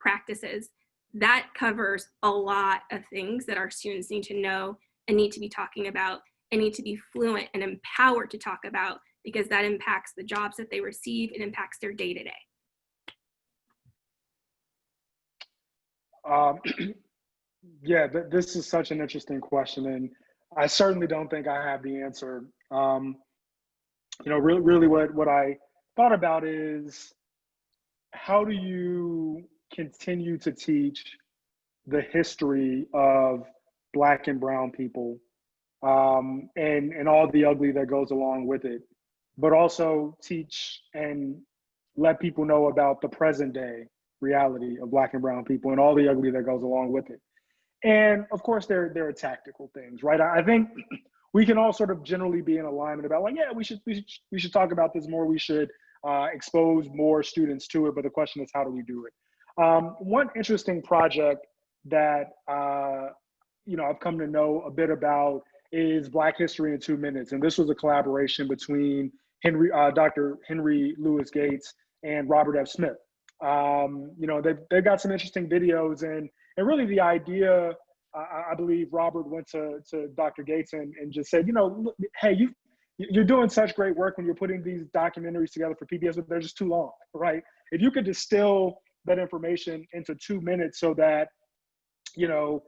practices, that covers a lot of things that our students need to know and need to be talking about and need to be fluent and empowered to talk about, because that impacts the jobs that they receive. It impacts their day-to-day. Yeah, this is such an interesting question, and I certainly don't think I have the answer. You know, really what I thought about is, how do you continue to teach the history of Black and brown people, and all the ugly that goes along with it, but also teach and let people know about the present day reality of Black and brown people and all the ugly that goes along with it. And of course, there are tactical things, right? I think we can all sort of generally be in alignment about, like, yeah, we should talk about this more. We should expose more students to it. But the question is, how do we do it? One interesting project that you know, I've come to know a bit about is Black History in 2 Minutes, and this was a collaboration between Dr. Henry Louis Gates and Robert F. Smith. You know, they've got some interesting videos, and really the idea, I believe Robert went to Dr. Gates and just said, you know, look, hey, you're doing such great work when you're putting these documentaries together for PBS, but they're just too long, right? If you could distill that information into 2 minutes so that, you know,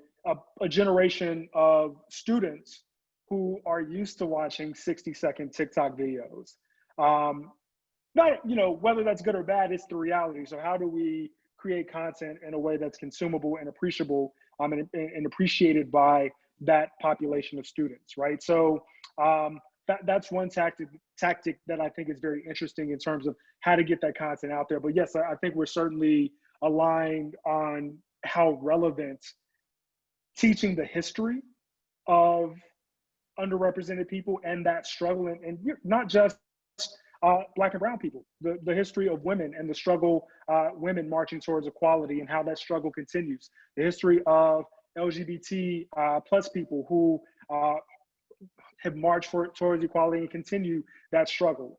a generation of students who are used to watching 60-second TikTok videos, not, you know, whether that's good or bad, it's the reality. So how do we create content in a way that's consumable and appreciable, and appreciated by that population of students, right? So that's one tactic that I think is very interesting in terms of how to get that content out there. But yes, I think we're certainly aligned on how relevant teaching the history of underrepresented people and that struggle, and not just Black and brown people, the history of women and the struggle, women marching towards equality and how that struggle continues, the history of LGBT plus people who have marched towards equality and continue that struggle.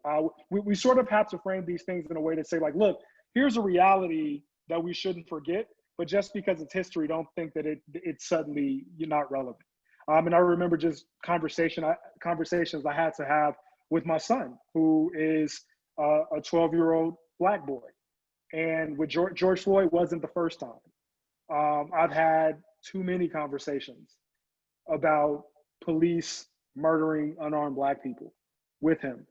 We sort of have to frame these things in a way to say, like, look, here's a reality that we shouldn't forget, but just because it's history, don't think that it's suddenly you're not relevant. And I remember just conversations I had to have with my son, who is a 12-year-old Black boy. And with George Floyd wasn't the first time. I've had too many conversations about police murdering unarmed Black people with him,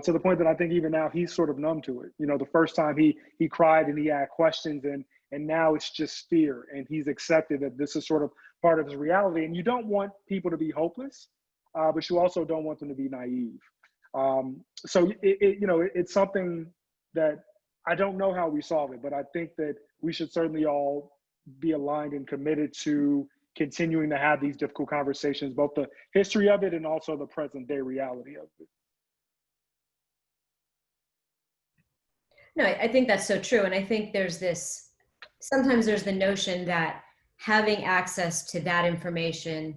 to the point that I think even now he's sort of numb to it. You know, the first time he cried and he had questions, and now it's just fear, and he's accepted that this is sort of part of his reality. And you don't want people to be hopeless, but you also don't want them to be naive. So it's something that I don't know how we solve it, but I think that we should certainly all be aligned and committed to continuing to have these difficult conversations, both the history of it and also the present day reality of it. No, I think that's so true. And I think sometimes there's the notion that having access to that information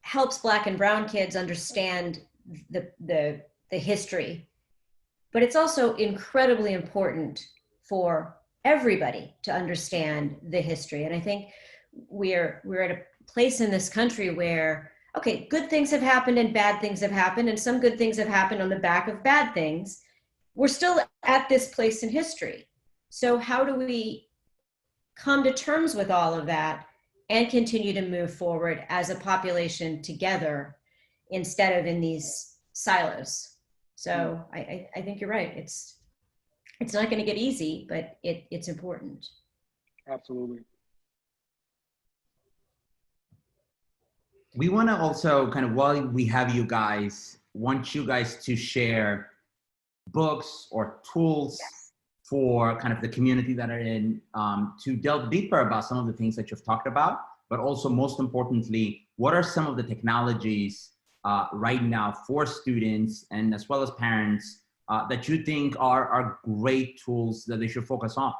helps Black and brown kids understand the history, but it's also incredibly important for everybody to understand the history. And I think we're at a place in this country where, okay, good things have happened and bad things have happened, and some good things have happened on the back of bad things. We're still at this place in history. So how do we come to terms with all of that and continue to move forward as a population together instead of in these silos? So I think you're right. It's not going to get easy, but it's important. Absolutely. We want to also kind of, while we have you guys, want you guys to share books or tools for kind of the community that are in, to delve deeper about some of the things that you've talked about, but also most importantly, what are some of the technologies right now for students and as well as parents that you think are great tools that they should focus on?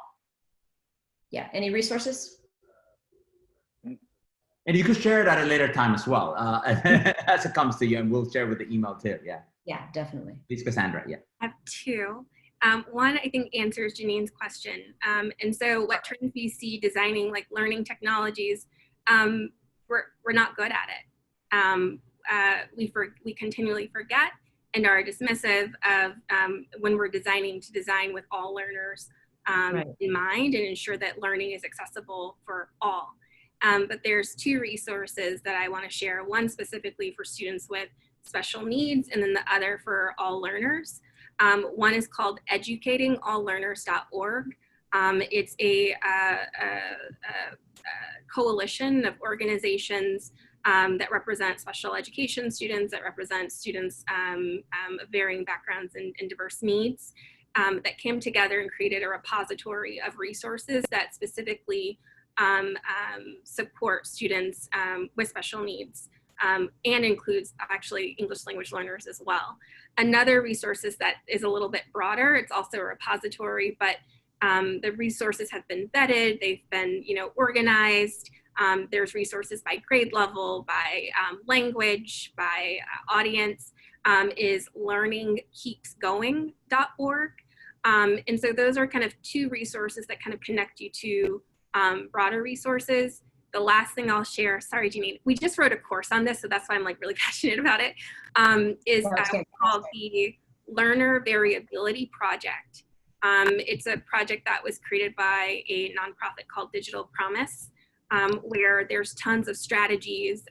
Yeah, any resources? And you can share it at a later time as well, as it comes to you, and we'll share with the email too, yeah. Yeah, definitely. Please, Cassandra, yeah. I have two. One, I think, answers Janine's question. And so what turns VC designing like learning technologies, we're not good at it. We continually forget and are dismissive of when we're designing to design with all learners in mind and ensure that learning is accessible for all. But there's two resources that I want to share, one specifically for students with special needs and then the other for all learners. One is called educatingalllearners.org. It's a coalition of organizations that represent special education students, that represent students of varying backgrounds and diverse needs, that came together and created a repository of resources that specifically support students with special needs and includes actually English language learners as well. Another resource that is a little bit broader, it's also a repository, but the resources have been vetted, they've been organized. There's resources by grade level, by language, by audience, is learningkeepsgoing.org. And so those are kind of two resources that kind of connect you to broader resources. The last thing I'll share, sorry, Janine, we just wrote a course on this, so that's why I'm like really passionate about it, is called the Learner Variability Project. It's a project that was created by a nonprofit called Digital Promise, where there's tons of strategies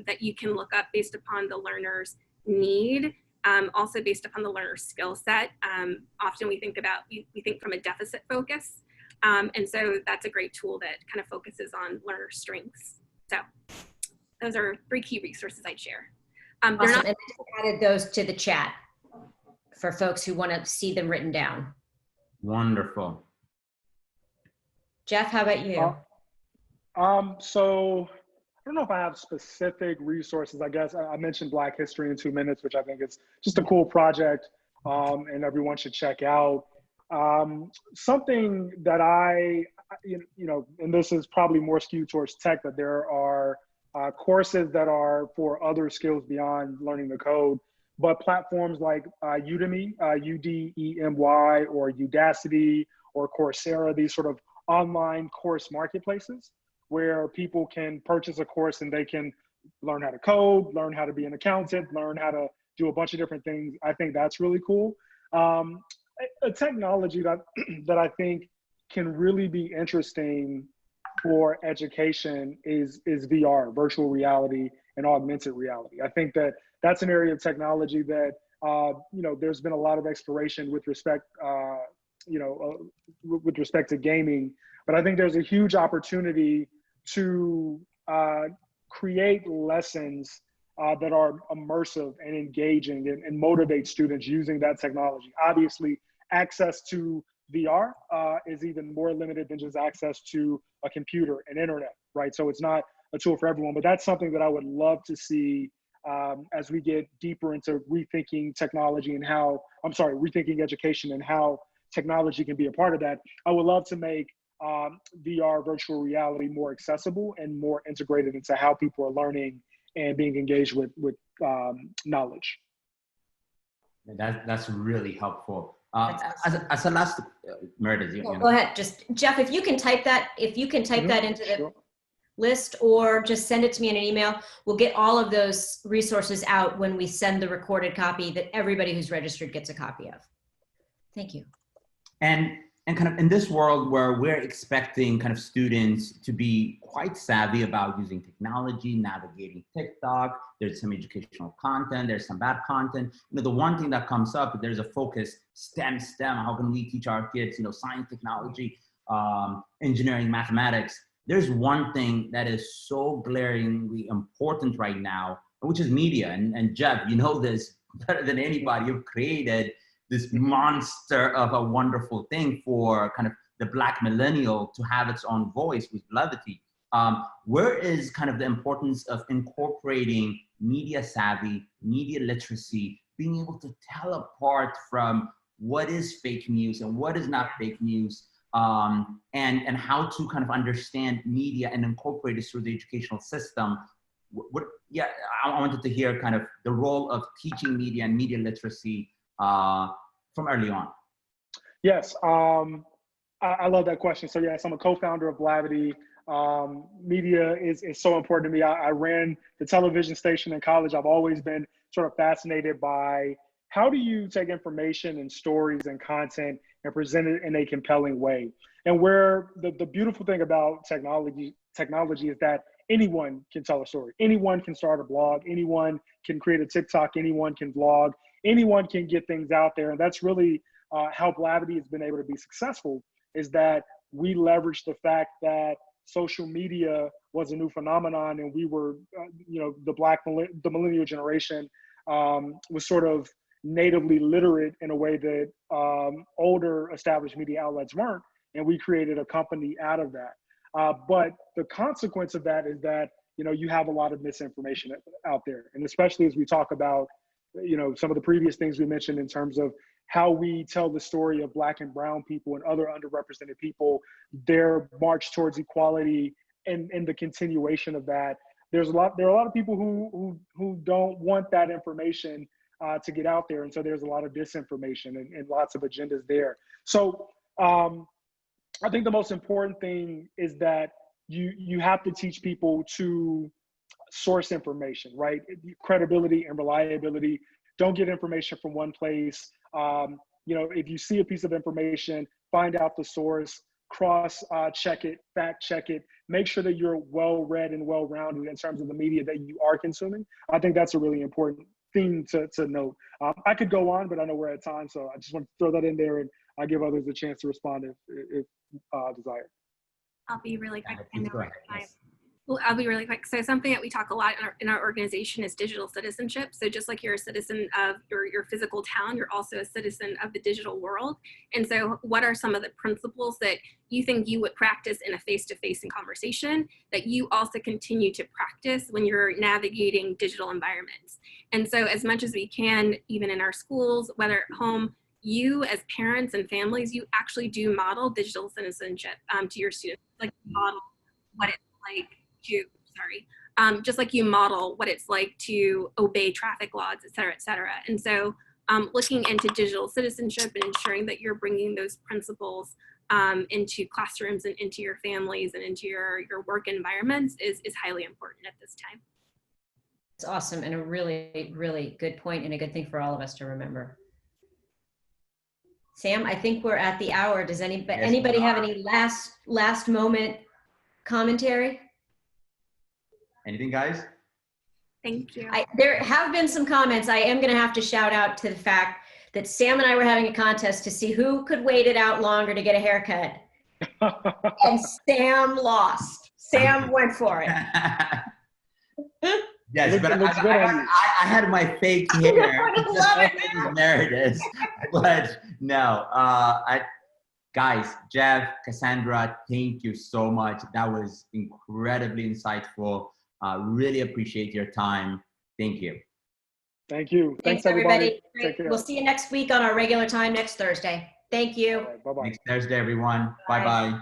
that you can look up based upon the learner's need, also based upon the learner's skill set. Often we think from a deficit focus. And so that's a great tool that kind of focuses on learner strengths. So those are three key resources I'd share. Awesome. And I added those to the chat for folks who want to see them written down. Wonderful. Jeff, how about you? So I don't know if I have specific resources. I guess I mentioned Black History in 2 Minutes, which I think is just a cool project and everyone should check out. Something that and this is probably more skewed towards tech, but there are courses that are for other skills beyond learning the code, but platforms like Udemy, UDEMY, or Udacity, or Coursera, these sort of online course marketplaces where people can purchase a course and they can learn how to code, learn how to be an accountant, learn how to do a bunch of different things. I think that's really cool. A technology that I think can really be interesting for education is VR, virtual reality, and augmented reality. I think that that's an area of technology that there's been a lot of exploration with respect with respect to gaming, but I think there's a huge opportunity to create lessons that are immersive and engaging and motivate students using that technology. Obviously, access to VR is even more limited than just access to a computer and internet, right? So it's not a tool for everyone, but that's something that I would love to see as we get deeper into rethinking technology and rethinking education and how technology can be a part of that. I would love to make VR, virtual reality, more accessible and more integrated into how people are learning and being engaged with knowledge. That's really helpful. As a last, Meredith, you know. Go ahead. Just Jeff, if you can type that, that into the list, or just send it to me in an email, we'll get all of those resources out when we send the recorded copy that everybody who's registered gets a copy of. Thank you. And kind of in this world where we're expecting kind of students to be quite savvy about using technology, navigating TikTok, there's some educational content, there's some bad content. You know, the one thing that comes up, there's a focus, STEM, how can we teach our kids, you know, science, technology, engineering, mathematics. There's one thing that is so glaringly important right now, which is media. And Jeff, you know this better than anybody. You've created this monster of a wonderful thing for kind of the Black millennial to have its own voice with Levity. Where is kind of the importance of incorporating media savvy, media literacy, being able to tell apart from what is fake news and what is not fake news, and how to kind of understand media and incorporate it through the educational system? I wanted to hear kind of the role of teaching media and media literacy from early on. Yes, I love that question. So yes, I'm a co-founder of Levity. Media is so important to me. I ran the television station in college. I've always been sort of fascinated by how do you take information and stories and content and present it in a compelling way. And where the beautiful thing about technology is that anyone can tell a story. Anyone can start a blog. Anyone can create a TikTok. Anyone can vlog. Anyone can get things out there. And that's really how Levity has been able to be successful, is that we leverage the fact that social media was a new phenomenon, and we were, the millennial generation was sort of natively literate in a way that older established media outlets weren't, and we created a company out of that. But the consequence of that is that, you have a lot of misinformation out there. And especially as we talk about, some of the previous things we mentioned in terms of how we tell the story of Black and brown people and other underrepresented people, their march towards equality and the continuation of that. There are a lot of people who don't want that information to get out there. And so there's a lot of disinformation and lots of agendas there. So I think the most important thing is that you have to teach people to source information, right? Credibility and reliability. Don't get information from one place. If you see a piece of information, find out the source, cross check it, fact check it, make sure that you're well-read and well-rounded in terms of the media that you are consuming. I think that's a really important thing to note. I could go on, but I know we're at time, so I just want to throw that in there, and I give others a chance to respond if desired. I'll be really quick. Well, I'll be really quick. So something that we talk a lot in our organization is digital citizenship. So just like you're a citizen of your physical town, you're also a citizen of the digital world. And so what are some of the principles that you think you would practice in a face-to-face conversation that you also continue to practice when you're navigating digital environments? And so as much as we can, even in our schools, whether at home, you as parents and families, you actually do model digital citizenship to your students, like model what it's like just like you model what it's like to obey traffic laws, et cetera, et cetera. And so looking into digital citizenship and ensuring that you're bringing those principles into classrooms and into your families and into your work environments is highly important at this time. It's awesome, and a really, really good point, and a good thing for all of us to remember. Sam, I think we're at the hour. Does anybody have any last moment commentary? Anything, guys? Thank you. There have been some comments. I am going to have to shout out to the fact that Sam and I were having a contest to see who could wait it out longer to get a haircut. And Sam lost. Sam went for it. Yes, but I had my fake hair. I love it. Emeritus, but no. Guys, Jeff, Cassandra, thank you so much. That was incredibly insightful. Really appreciate your time. Thank you. Thank you. Thanks everybody. We'll see you next week on our regular time next Thursday. Thank you. All right, bye-bye. Next Thursday, everyone. Bye-bye.